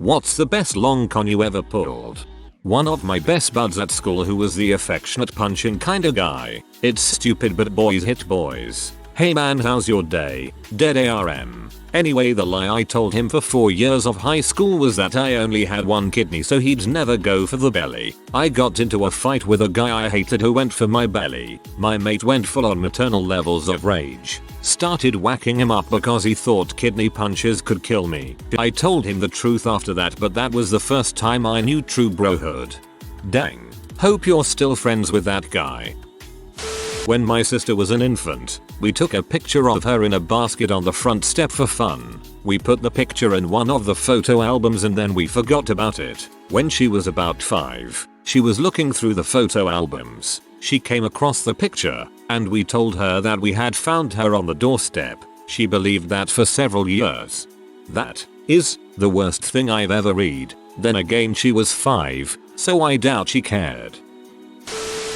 What's the best long con you ever pulled? One of my best buds at school who was the affectionate punching kinda guy. It's stupid but boys hit boys. Hey man, how's your day? Dead ARM. Anyway, the lie I told him for 4 years of high school was that I only had one kidney so he'd never go for the belly. I got into a fight with a guy I hated who went for my belly. My mate went full on maternal levels of rage. Started whacking him up because he thought kidney punches could kill me. I told him the truth after that, but that was the first time I knew true brohood. Dang. Hope you're still friends with that guy. When my sister was an infant, we took a picture of her in a basket on the front step for fun. We put the picture in one of the photo albums and then we forgot about it. When she was about 5, she was looking through the photo albums. She came across the picture, and we told her that we had found her on the doorstep. She believed that for several years. That is the worst thing I've ever read. Then again, she was 5, so I doubt she cared.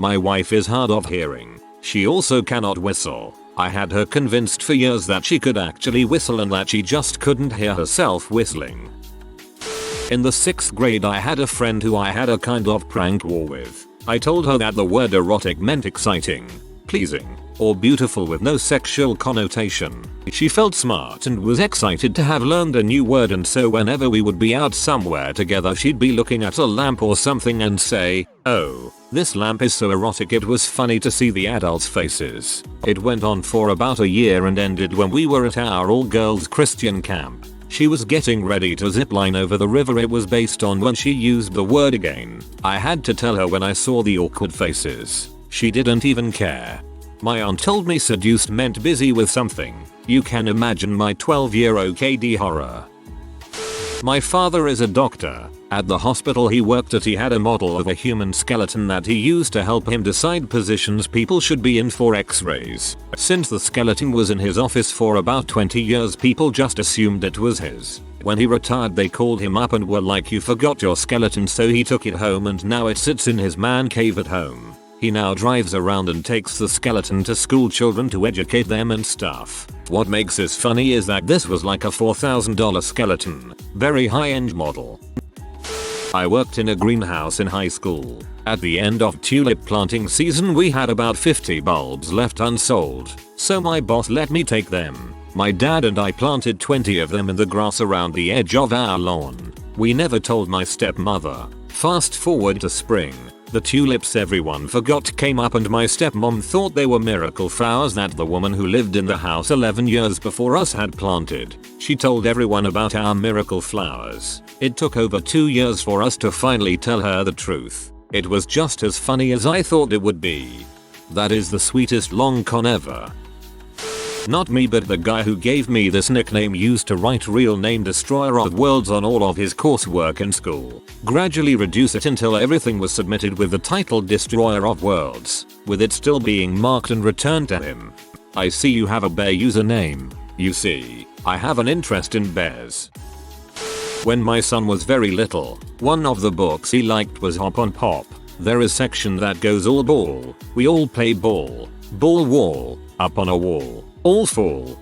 My wife is hard of hearing. She also cannot whistle. I had her convinced for years that she could actually whistle and that she just couldn't hear herself whistling. In the 6th grade, I had a friend who I had a kind of prank war with. I told her that the word erotic meant exciting, pleasing, or beautiful with no sexual connotation. She felt smart and was excited to have learned a new word, and so whenever we would be out somewhere together she'd be looking at a lamp or something and say, "Oh, this lamp is so erotic." It was funny to see the adults' faces. It went on for about a year and ended when we were at our all-girls Christian camp. She was getting ready to zipline over the river it was based on when she used the word again. I had to tell her when I saw the awkward faces. She didn't even care. My aunt told me seduced meant busy with something. You can imagine my 12-year OKD horror. My father is a doctor. At the hospital he worked at, he had a model of a human skeleton that he used to help him decide positions people should be in for x-rays. Since the skeleton was in his office for about 20 years, people just assumed it was his. When he retired they called him up and were like, "You forgot your skeleton," so he took it home and now it sits in his man cave at home. He now drives around and takes the skeleton to school children to educate them and stuff. What makes this funny is that this was like a $4,000 skeleton. Very high-end model. I worked in a greenhouse in high school. At the end of tulip planting season we had about 50 bulbs left unsold, so my boss let me take them. My dad and I planted 20 of them in the grass around the edge of our lawn. We never told my stepmother. Fast forward to spring. The tulips everyone forgot came up and my stepmom thought they were miracle flowers that the woman who lived in the house 11 years before us had planted. She told everyone about our miracle flowers. It took over 2 years for us to finally tell her the truth. It was just as funny as I thought it would be. That is the sweetest long con ever. Not me, but the guy who gave me this nickname used to write real name Destroyer of Worlds on all of his coursework in school. Gradually reduce it until everything was submitted with the title Destroyer of Worlds, with it still being marked and returned to him. I see you have a bear username. You see, I have an interest in bears. When my son was very little, one of the books he liked was Hop on Pop. There is a section that goes all ball. We all play ball. Ball wall. Up on a wall. All fall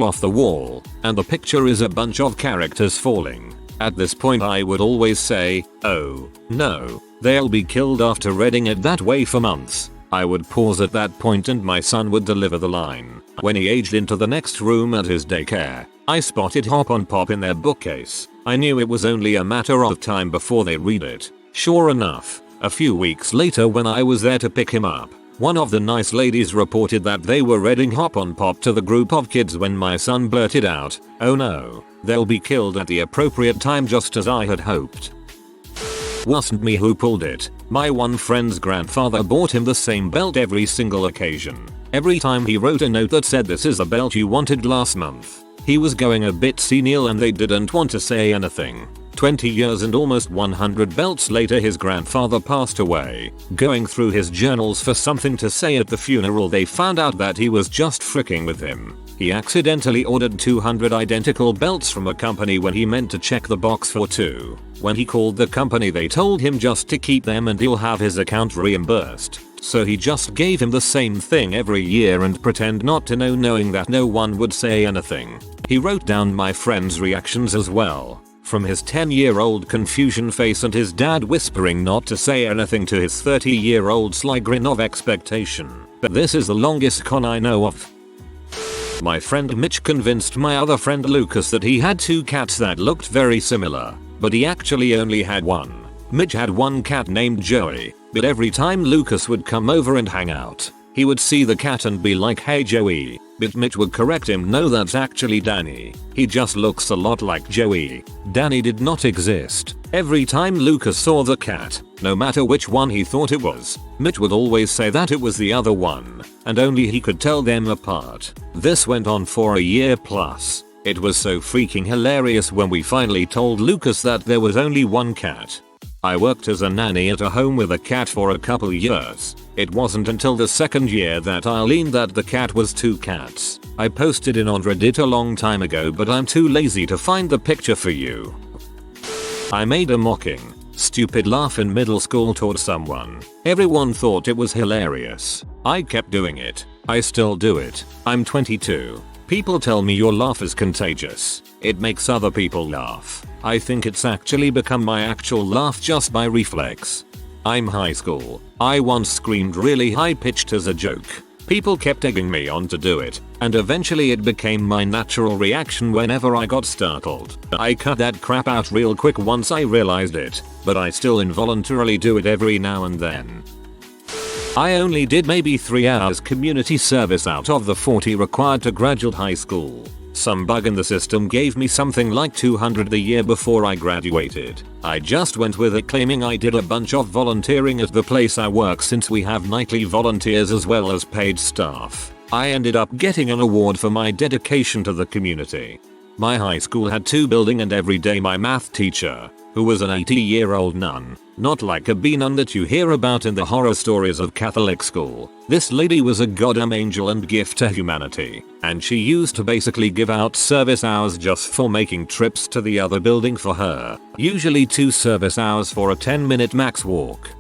off the wall, and the picture is a bunch of characters falling. At this point I would always say, "Oh, no, they'll be killed," after reading it that way for months. I would pause at that point and my son would deliver the line. When he aged into the next room at his daycare, I spotted Hop on Pop in their bookcase. I knew it was only a matter of time before they read it. Sure enough, a few weeks later when I was there to pick him up, one of the nice ladies reported that they were reading Hop on Pop to the group of kids when my son blurted out, "Oh no, they'll be killed," at the appropriate time, just as I had hoped. Wasn't me who pulled it. My one friend's grandfather bought him the same belt every single occasion. Every time he wrote a note that said, "This is the belt you wanted last month." He was going a bit senile and they didn't want to say anything. 20 years and almost 100 belts later his grandfather passed away. Going through his journals for something to say at the funeral, they found out that he was just fricking with him. He accidentally ordered 200 identical belts from a company when he meant to check the box for 2. When he called the company they told him just to keep them and he'll have his account reimbursed. So he just gave him the same thing every year and pretend not to know, knowing that no one would say anything. He wrote down my friend's reactions as well. From his 10-year-old confusion face and his dad whispering not to say anything to his 30-year-old sly grin of expectation. This is the longest con I know of. My friend Mitch convinced my other friend Lucas that he had 2 cats that looked very similar, but he actually only had one. Mitch had one cat named Joey, but every time Lucas would come over and hang out, he would see the cat and be like, "Hey Joey," but Mitch would correct him, "No, that's actually Danny. He just looks a lot like Joey. Danny did not exist." Every time Lucas saw the cat, no matter which one he thought it was, Mitch would always say that it was the other one, and only he could tell them apart. This went on for a year plus. It was so freaking hilarious when we finally told Lucas that there was only one cat. I worked as a nanny at a home with a cat for a couple years. It wasn't until the 2nd year that I learned that the cat was 2 cats. I posted it on Reddit a long time ago, but I'm too lazy to find the picture for you. I made a mocking, stupid laugh in middle school toward someone. Everyone thought it was hilarious. I kept doing it. I still do it. I'm 22. People tell me your laugh is contagious. It makes other people laugh. I think it's actually become my actual laugh just by reflex. I'm high school. I once screamed really high pitched as a joke. People kept egging me on to do it, and eventually it became my natural reaction whenever I got startled. I cut that crap out real quick once I realized it, but I still involuntarily do it every now and then. I only did maybe 3 hours community service out of the 40 required to graduate high school. Some bug in the system gave me something like 200 the year before I graduated. I just went with it, claiming I did a bunch of volunteering at the place I work since we have nightly volunteers as well as paid staff. I ended up getting an award for my dedication to the community. My high school had 2 buildings, and every day my math teacher, who was an 80-year-old nun, not like a bee nun that you hear about in the horror stories of Catholic school. This lady was a goddamn angel and gift to humanity, and she used to basically give out service hours just for making trips to the other building for her, usually 2 service hours for a 10-minute max walk.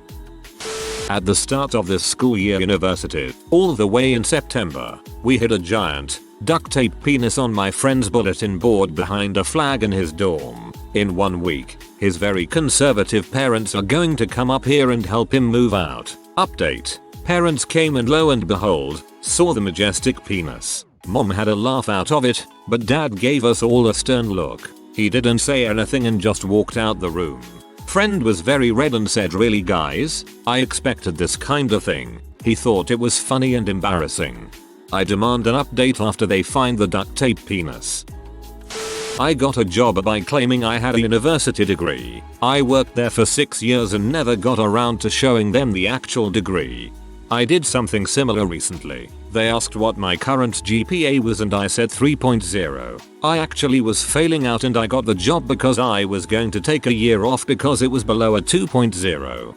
At the start of this school year university, all the way in September, we hid a giant, duct tape penis on my friend's bulletin board behind a flag in his dorm. In 1 week, his very conservative parents are going to come up here and help him move out. Update. Parents came and lo and behold, saw the majestic penis. Mom had a laugh out of it, but dad gave us all a stern look. He didn't say anything and just walked out the room. Friend was very red and said, "Really guys? I expected this kind of thing." He thought it was funny and embarrassing. I demand an update after they find the duct tape penis. I got a job by claiming I had a university degree. I worked there for 6 years and never got around to showing them the actual degree. I did something similar recently. They asked what my current GPA was and I said 3.0. I actually was failing out and I got the job because I was going to take a year off because it was below a 2.0.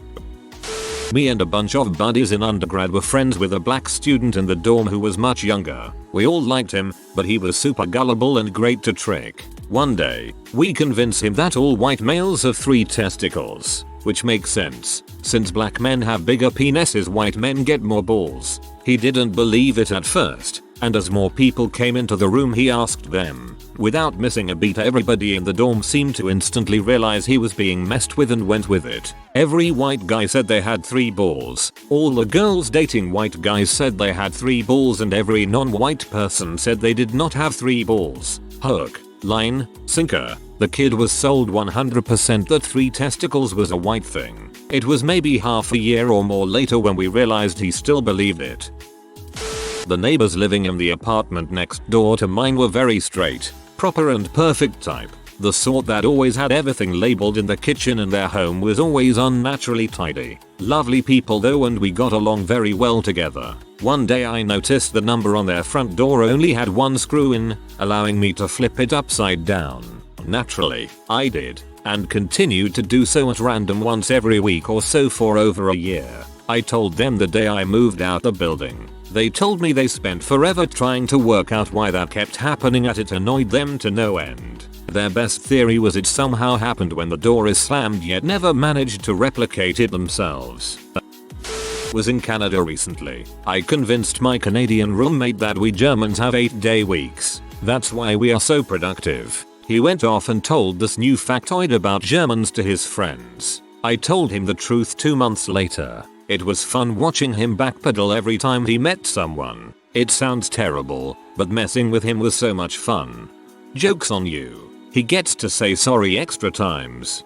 Me and a bunch of buddies in undergrad were friends with a black student in the dorm who was much younger. We all liked him, but he was super gullible and great to trick. One day, we convinced him that all white males have 3 testicles, which makes sense. Since black men have bigger penises, white men get more balls. He didn't believe it at first, and as more people came into the room he asked them. Without missing a beat, everybody in the dorm seemed to instantly realize he was being messed with and went with it. Every white guy said they had 3 balls. All the girls dating white guys said they had 3 balls, and every non-white person said they did not have 3 balls. Hook, line, sinker. The kid was sold 100% that 3 testicles was a white thing. It was maybe half a year or more later when we realized he still believed it. The neighbors living in the apartment next door to mine were very straight, proper and perfect type. The sort that always had everything labeled in the kitchen, and their home was always unnaturally tidy. Lovely people though, and we got along very well together. One day I noticed the number on their front door only had 1 screw in, allowing me to flip it upside down. Naturally, I did, and continued to do so at random once every week or so for over a year. I told them the day I moved out the building. They told me they spent forever trying to work out why that kept happening, and it annoyed them to no end. Their best theory was it somehow happened when the door is slammed, yet never managed to replicate it themselves. Was in Canada recently. I convinced my Canadian roommate that we Germans have 8-day weeks. That's why we are so productive. He went off and told this new factoid about Germans to his friends. I told him the truth 2 months later. It was fun watching him backpedal every time he met someone. It sounds terrible, but messing with him was so much fun. Joke's on you. He gets to say sorry extra times.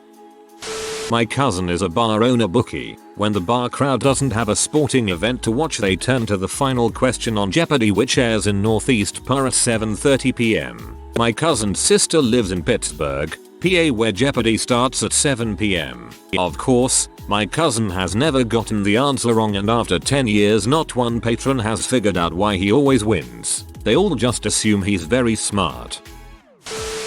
My cousin is a bar owner bookie. When the bar crowd doesn't have a sporting event to watch, they turn to the final question on Jeopardy, which airs in Northeast PA at 7:30 p.m. My cousin's sister lives in Pittsburgh, PA, where Jeopardy starts at 7 p.m. Of course, my cousin has never gotten the answer wrong, and after 10 years not one patron has figured out why he always wins. They all just assume he's very smart.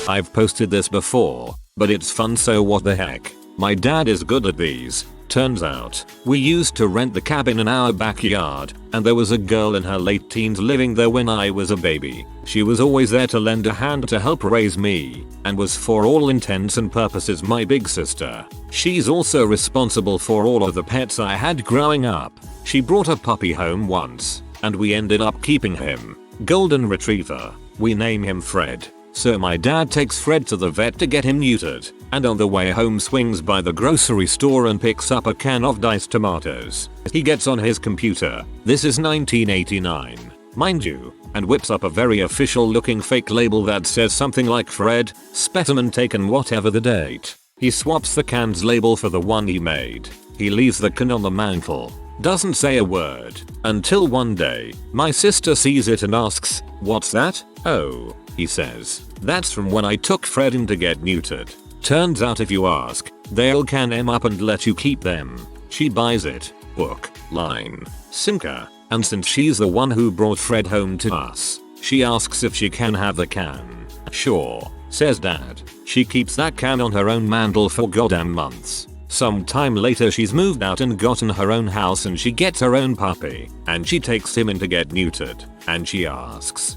I've posted this before, but it's fun, so what the heck. My dad is good at these. Turns out, we used to rent the cabin in our backyard, and there was a girl in her late teens living there when I was a baby. She was always there to lend a hand to help raise me, and was for all intents and purposes my big sister. She's also responsible for all of the pets I had growing up. She brought a puppy home once, and we ended up keeping him. Golden Retriever. We name him Fred. So my dad takes Fred to the vet to get him neutered, and on the way home swings by the grocery store and picks up a can of diced tomatoes. He gets on his computer, this is 1989, mind you, and whips up a very official looking fake label that says something like Fred, specimen taken whatever the date. He swaps the can's label for the one he made. He leaves the can on the mantle. Doesn't say a word, until one day, my sister sees it and asks, "What's that?" "Oh," he says, "that's from when I took Fred in to get neutered." Turns out if you ask, they'll can him up and let you keep them. She buys it, hook, line, sinker, and since she's the one who brought Fred home to us, she asks if she can have the can. "Sure," says dad. She keeps that can on her own mantle for goddamn months. Some time later she's moved out and gotten her own house, and she gets her own puppy, and she takes him in to get neutered, and she asks,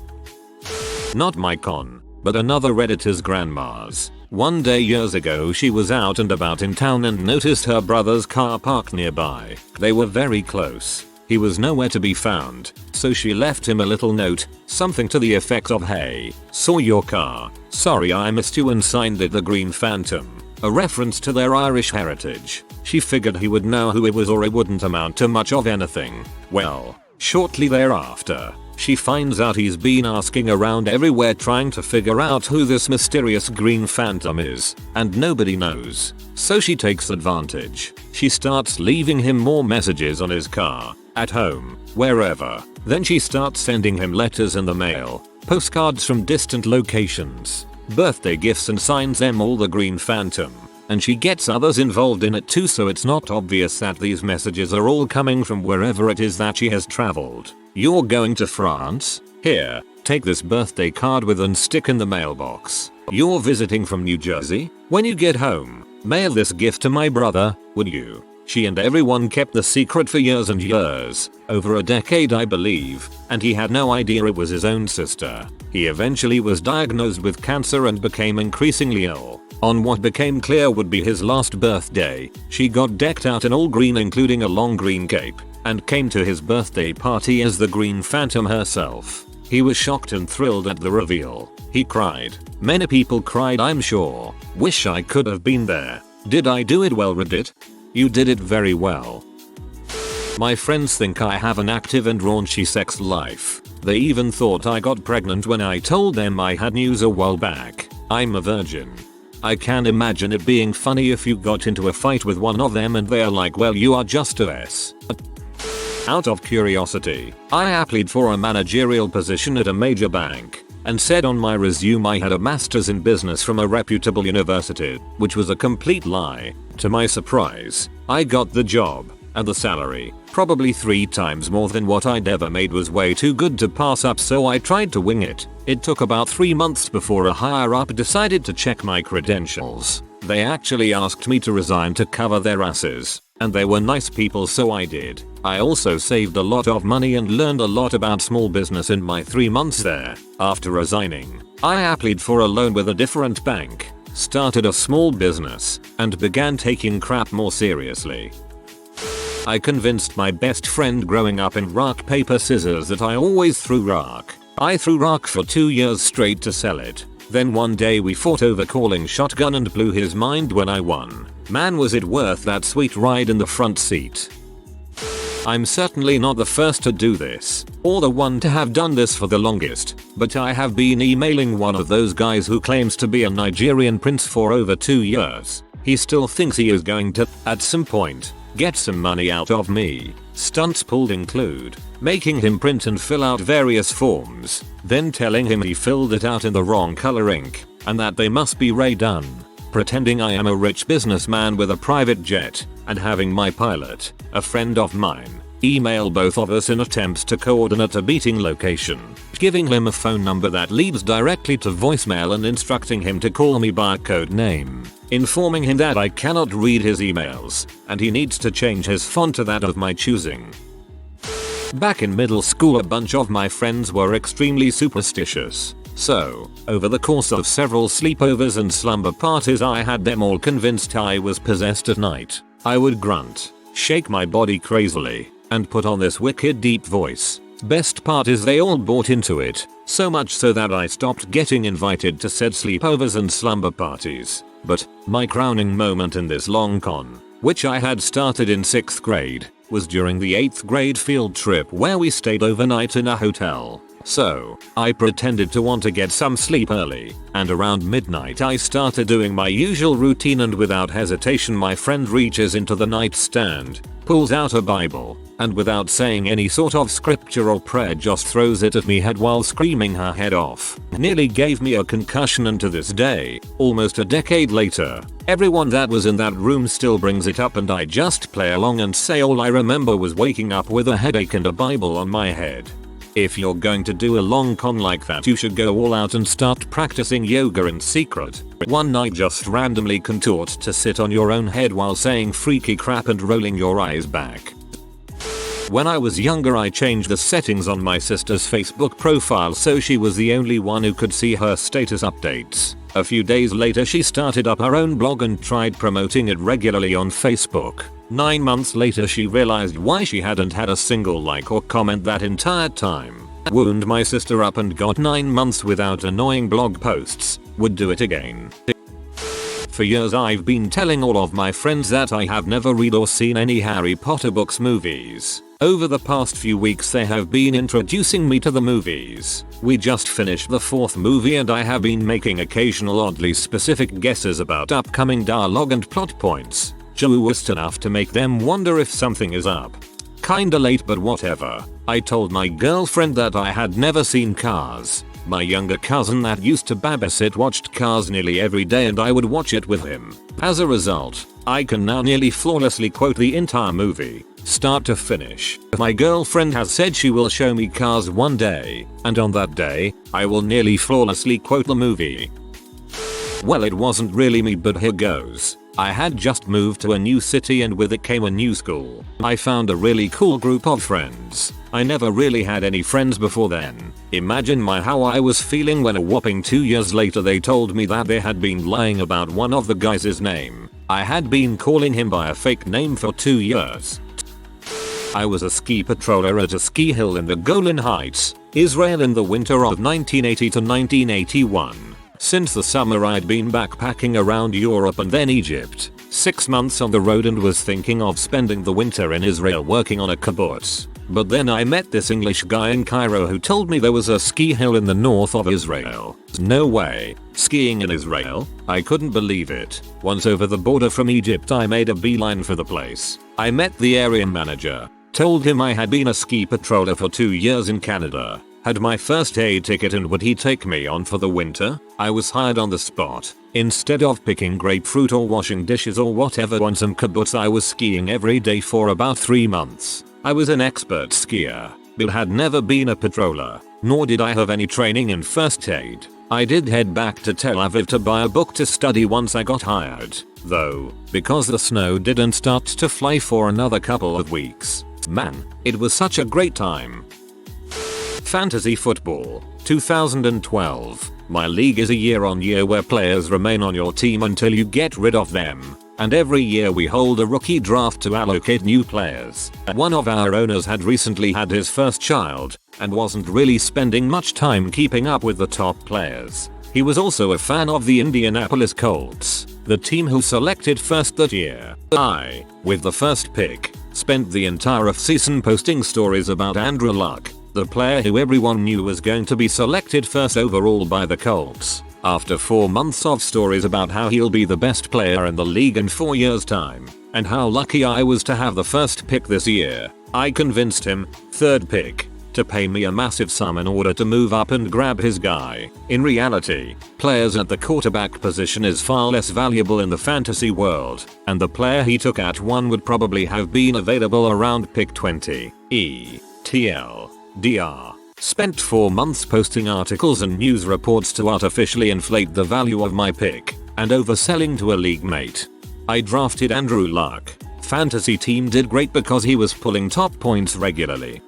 not my con, but another Redditor's grandma's. One day years ago she was out and about in town and noticed her brother's car parked nearby. They were very close. He was nowhere to be found, so she left him a little note, something to the effect of, "Hey, saw your car. Sorry I missed you," and signed it the Green Phantom. A reference to their Irish heritage. She figured he would know who it was or it wouldn't amount to much of anything. Well, shortly thereafter, she finds out he's been asking around everywhere trying to figure out who this mysterious Green Phantom is, and nobody knows. So she takes advantage. She starts leaving him more messages on his car, at home, wherever. Then she starts sending him letters in the mail, postcards from distant locations, birthday gifts, and signs them all the Green Phantom. And she gets others involved in it too, so it's not obvious that these messages are all coming from wherever it is that she has traveled. "You're going to France? Here, take this birthday card with and stick in the mailbox. You're visiting from New Jersey? When you get home, mail this gift to my brother, would you?" She and everyone kept the secret for years and years, over a decade I believe, and he had no idea it was his own sister. He eventually was diagnosed with cancer and became increasingly ill. On what became clear would be his last birthday, she got decked out in all green, including a long green cape, and came to his birthday party as the Green Phantom herself. He was shocked and thrilled at the reveal. He cried. Many people cried, I'm sure. Wish I could have been there. Did I do it well, Reddit? You did it very well. My friends think I have an active and raunchy sex life. They even thought I got pregnant when I told them I had news a while back. I'm a virgin. I can imagine it being funny if you got into a fight with one of them and they're like, well, you are just a S. Out of curiosity, I applied for a managerial position at a major bank and said on my resume I had a master's in business from a reputable university, which was a complete lie. To my surprise, I got the job, and the salary, probably 3 times more than what I'd ever made, was way too good to pass up, so I tried to wing it. It took about 3 months before a higher up decided to check my credentials. They actually asked me to resign to cover their asses, and they were nice people, so I did. I also saved a lot of money and learned a lot about small business in my 3 months there. After resigning, I applied for a loan with a different bank, started a small business, and began taking crap more seriously. I convinced my best friend growing up in rock paper scissors that I always threw rock. I threw rock for 2 years straight to sell it. Then one day we fought over calling shotgun and blew his mind when I won. Man, was it worth that sweet ride in the front seat. I'm certainly not the first to do this, or the one to have done this for the longest, but I have been emailing one of those guys who claims to be a Nigerian prince for over 2 years. He still thinks he is going to, at some point, get some money out of me. Stunts pulled include making him print and fill out various forms, then telling him he filled it out in the wrong color ink, and that they must be redone. Pretending I am a rich businessman with a private jet, and having my pilot, a friend of mine, email both of us in attempts to coordinate a meeting location, giving him a phone number that leads directly to voicemail and instructing him to call me by a code name, informing him that I cannot read his emails, and he needs to change his font to that of my choosing. Back in middle school, a bunch of my friends were extremely superstitious. So, over the course of several sleepovers and slumber parties, I had them all convinced I was possessed at night. I would grunt, shake my body crazily, and put on this wicked deep voice. Best part is they all bought into it, so much so that I stopped getting invited to said sleepovers and slumber parties. But, my crowning moment in this long con, which I had started in 6th grade, was during the 8th grade field trip where we stayed overnight in a hotel. So, I pretended to want to get some sleep early, and around midnight I started doing my usual routine, and without hesitation my friend reaches into the nightstand, pulls out a Bible, and without saying any sort of scripture or prayer just throws it at me head while screaming her head off. Nearly gave me a concussion, and to this day, almost a decade later, everyone that was in that room still brings it up, and I just play along and say all I remember was waking up with a headache and a Bible on my head. If you're going to do a long con like that, you should go all out and start practicing yoga in secret. One night just randomly contort to sit on your own head while saying freaky crap and rolling your eyes back. When I was younger, I changed the settings on my sister's Facebook profile so she was the only one who could see her status updates. A few days later she started up her own blog and tried promoting it regularly on Facebook. 9 months later she realized why she hadn't had a single like or comment that entire time. Wound my sister up and got 9 months without annoying blog posts. Would do it again. For years I've been telling all of my friends that I have never read or seen any Harry Potter books movies. Over the past few weeks they have been introducing me to the movies. We just finished the 4th movie and I have been making occasional oddly specific guesses about upcoming dialogue and plot points. Just enough to make them wonder if something is up. Kinda late, but whatever. I told my girlfriend that I had never seen Cars. My younger cousin that used to babysit watched Cars nearly every day and I would watch it with him. As a result, I can now nearly flawlessly quote the entire movie, start to finish. My girlfriend has said she will show me Cars one day, and on that day, I will nearly flawlessly quote the movie. Well, it wasn't really me, but here goes. I had just moved to a new city and with it came a new school. I found a really cool group of friends. I never really had any friends before then. Imagine how I was feeling when a whopping 2 years later they told me that they had been lying about one of the guys' name. I had been calling him by a fake name for 2 years. I was a ski patroller at a ski hill in the Golan Heights, Israel in the winter of 1980 to 1981. Since the summer I'd been backpacking around Europe and then Egypt, 6 months on the road, and was thinking of spending the winter in Israel working on a kibbutz. But then I met this English guy in Cairo who told me there was a ski hill in the north of Israel. No way. Skiing in Israel? I couldn't believe it. Once over the border from Egypt I made a beeline for the place. I met the area manager, told him I had been a ski patroller for 2 years in Canada, had my first aid ticket, and would he take me on for the winter? I was hired on the spot. Instead of picking grapefruit or washing dishes or whatever on some kibbutz, I was skiing every day for about 3 months. I was an expert skier, but had never been a patroller, nor did I have any training in first aid. I did head back to Tel Aviv to buy a book to study once I got hired, though, because the snow didn't start to fly for another couple of weeks. Man, it was such a great time. Fantasy Football, 2012. My league is a year-on-year where players remain on your team until you get rid of them. And every year we hold a rookie draft to allocate new players. One of our owners had recently had his first child, and wasn't really spending much time keeping up with the top players. He was also a fan of the Indianapolis Colts, the team who selected first that year. I, with the first pick, spent the entire offseason posting stories about Andrew Luck, the player who everyone knew was going to be selected first overall by the Colts. After 4 months of stories about how he'll be the best player in the league in 4 years' time, and how lucky I was to have the first pick this year, I convinced him, third pick, to pay me a massive sum in order to move up and grab his guy. In reality, players at the quarterback position is far less valuable in the fantasy world, and the player he took at 1 would probably have been available around pick 20. TLDR. Spent 4 months posting articles and news reports to artificially inflate the value of my pick, and overselling to a league mate. I drafted Andrew Luck. Fantasy team did great because he was pulling top points regularly.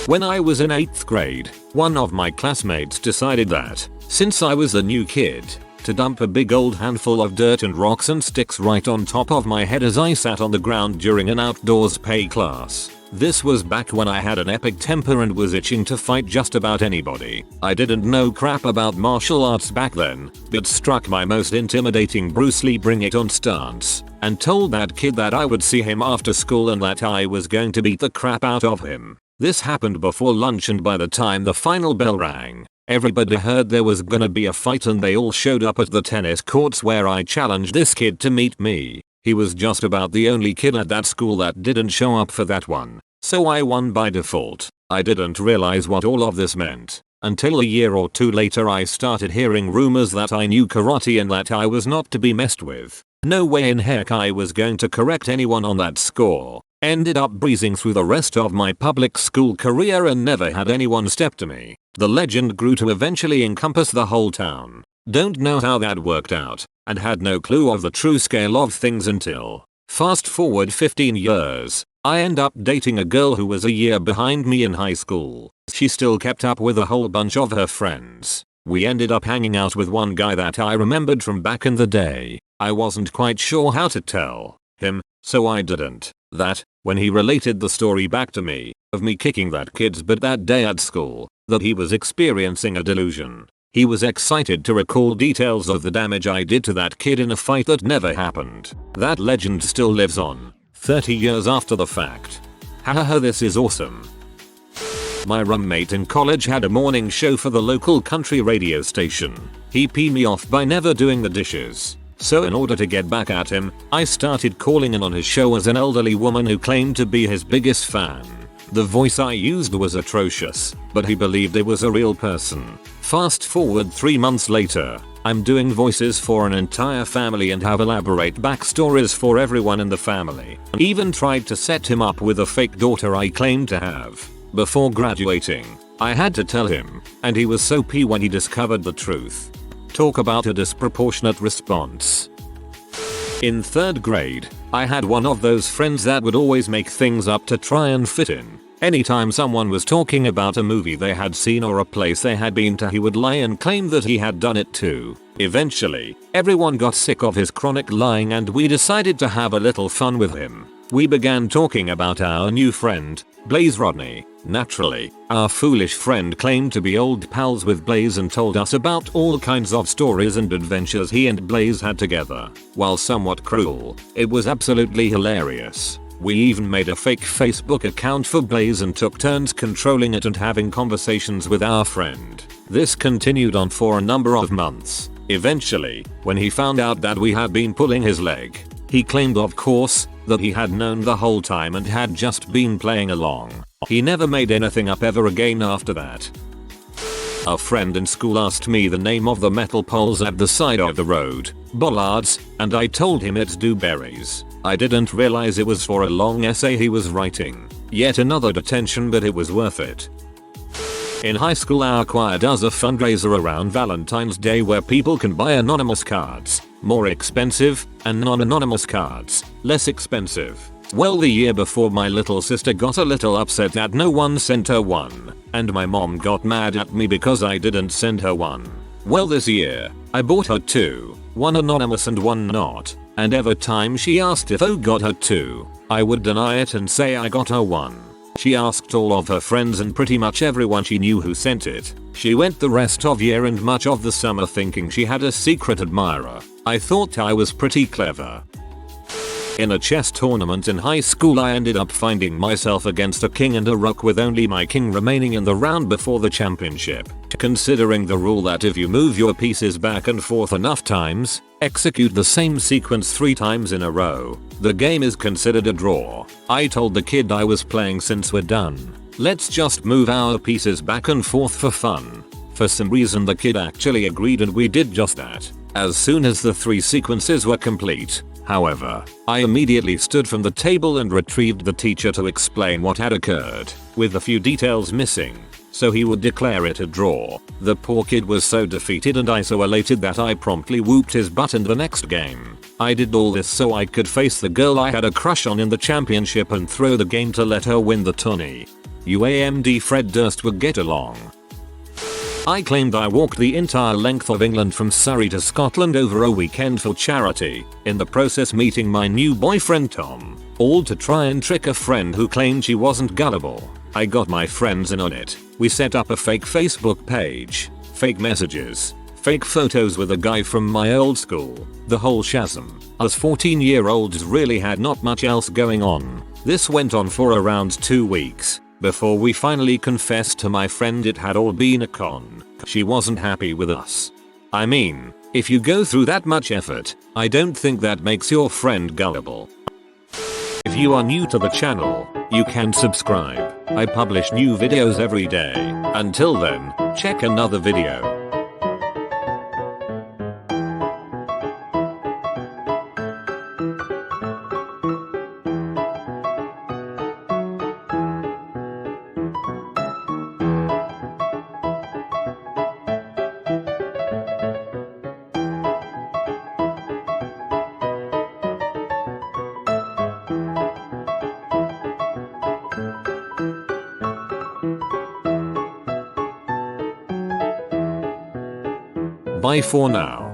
When I was in 8th grade, one of my classmates decided that, since I was the new kid, to dump a big old handful of dirt and rocks and sticks right on top of my head as I sat on the ground during an outdoors PE class. This was back when I had an epic temper and was itching to fight just about anybody. I didn't know crap about martial arts back then, but struck my most intimidating Bruce Lee bring it on stance, and told that kid that I would see him after school and that I was going to beat the crap out of him. This happened before lunch, and by the time the final bell rang, everybody heard there was gonna be a fight and they all showed up at the tennis courts where I challenged this kid to meet me. He was just about the only kid at that school that didn't show up for that one, so I won by default. I didn't realize what all of this meant until a year or 2 later. I started hearing rumors that I knew karate and that I was not to be messed with. No way in heck I was going to correct anyone on that score. Ended up breezing through the rest of my public school career and never had anyone step to me. The legend grew to eventually encompass the whole town. Don't know how that worked out, and had no clue of the true scale of things until, fast forward 15 years, I end up dating a girl who was a year behind me in high school. She still kept up with a whole bunch of her friends. We ended up hanging out with one guy that I remembered from back in the day. I wasn't quite sure how to tell him, so I didn't. That, when he related the story back to me, of me kicking that kid's butt that day at school, that he was experiencing a delusion. He was excited to recall details of the damage I did to that kid in a fight that never happened. That legend still lives on, 30 years after the fact. Haha, this is awesome. My roommate in college had a morning show for the local country radio station. He peed me off by never doing the dishes. So in order to get back at him, I started calling in on his show as an elderly woman who claimed to be his biggest fan. The voice I used was atrocious, but he believed it was a real person. Fast forward 3 months later, I'm doing voices for an entire family and have elaborate backstories for everyone in the family. Even tried to set him up with a fake daughter I claimed to have. Before graduating, I had to tell him, and he was so pee when he discovered the truth. Talk about a disproportionate response. In 3rd grade, I had one of those friends that would always make things up to try and fit in. Anytime someone was talking about a movie they had seen or a place they had been to, he would lie and claim that he had done it too. Eventually, everyone got sick of his chronic lying and we decided to have a little fun with him. We began talking about our new friend, Blaze Rodney. Naturally, our foolish friend claimed to be old pals with Blaze and told us about all kinds of stories and adventures he and Blaze had together. While somewhat cruel, it was absolutely hilarious. We even made a fake Facebook account for Blaze and took turns controlling it and having conversations with our friend. This continued on for a number of months. Eventually, when he found out that we had been pulling his leg, he claimed, of course, that he had known the whole time and had just been playing along. He never made anything up ever again after that. A friend in school asked me the name of the metal poles at the side of the road, bollards, and I told him it's dewberries. I didn't realize it was for a long essay he was writing. Yet another detention, but it was worth it. In high school, our choir does a fundraiser around Valentine's Day where people can buy anonymous cards, more expensive, and non-anonymous cards, less expensive. Well, the year before, my little sister got a little upset that no one sent her one, and my mom got mad at me because I didn't send her one. Well, this year, I bought her 2, one anonymous and one not, and every time she asked if I got her 2, I would deny it and say I got her 1. She asked all of her friends and pretty much everyone she knew who sent it. She went the rest of year and much of the summer thinking she had a secret admirer. I thought I was pretty clever. In a chess tournament in high school I ended up finding myself against a king and a rook with only my king remaining in the round before the championship. Considering the rule that if you move your pieces back and forth enough times, execute the same sequence 3 times in a row, the game is considered a draw. I told the kid I was playing, since we're done, let's just move our pieces back and forth for fun. For some reason the kid actually agreed and we did just that. As soon as the 3 sequences were complete, however, I immediately stood from the table and retrieved the teacher to explain what had occurred, with a few details missing, so he would declare it a draw. The poor kid was so defeated and isolated that I promptly whooped his butt in the next game. I did all this so I could face the girl I had a crush on in the championship and throw the game to let her win the tourney. UAMD Fred Durst would get along. I claimed I walked the entire length of England from Surrey to Scotland over a weekend for charity, in the process meeting my new boyfriend Tom, all to try and trick a friend who claimed she wasn't gullible. I got my friends in on it. We set up a fake Facebook page, fake messages, fake photos with a guy from my old school, the whole shazam. Us 14-year-olds really had not much else going on. This went on for around 2 weeks, before we finally confessed to my friend it had all been a con. She wasn't happy with us. I mean, if you go through that much effort, I don't think that makes your friend gullible. If you are new to the channel, you can subscribe. I publish new videos every day. Until then, check another video. Bye for now.